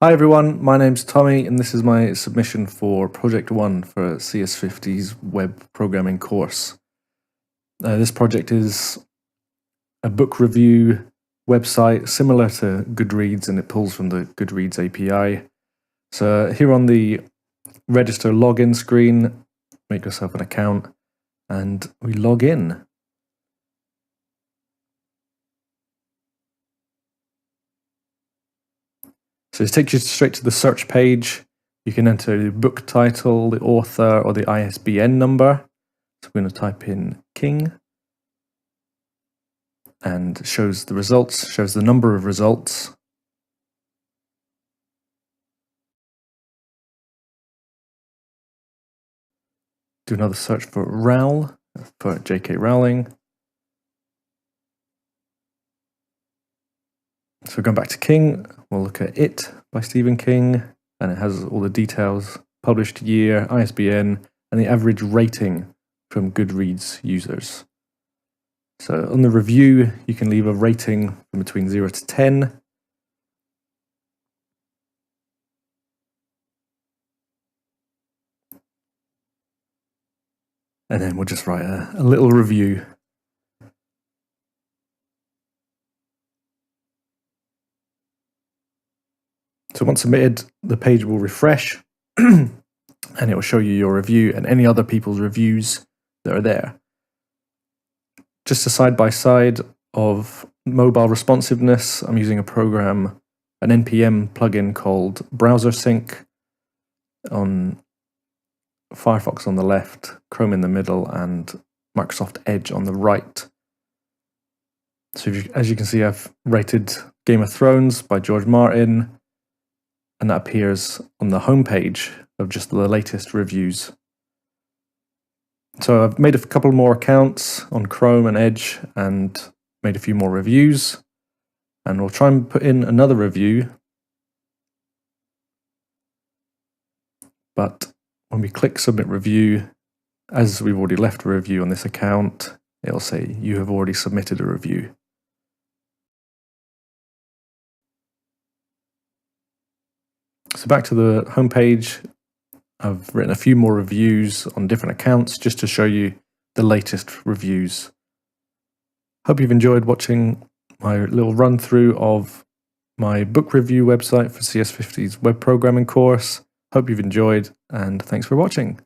Hi everyone, my name's Tommy and this is my submission for Project 1 for CS50's web programming course. This project is a book review website similar to Goodreads, and it pulls from the Goodreads API. So here on the register login screen, make yourself an account and we log in. So it takes you straight to the search page. You can enter the book title, the author, or the ISBN number. So we're going to type in King, and shows the results, shows the number of results. Do another search for Rowell, for J.K. Rowling. So going back to King, we'll look at It by Stephen King, and it has all the details, published year, ISBN, and the average rating from Goodreads users. So on the review, you can leave a rating from between 0 to 10. And then we'll just write a little review. So once submitted, the page will refresh and it will show you your review and any other people's reviews that are there. Just a side-by-side of mobile responsiveness, I'm using a program, an NPM plugin called Browser Sync on Firefox on the left, Chrome in the middle, and Microsoft Edge on the right. So as you can see, I've rated Game of Thrones by George Martin, and that appears on the homepage of just the latest reviews. So I've made a couple more accounts on Chrome and Edge and made a few more reviews, and we'll try and put in another review. But when we click Submit Review, as we've already left a review on this account, it'll say you have already submitted a review. So back to the homepage, I've written a few more reviews on different accounts just to show you the latest reviews. Hope you've enjoyed watching my little run through of my book review website for CS50's web programming course. Hope you've enjoyed, and thanks for watching.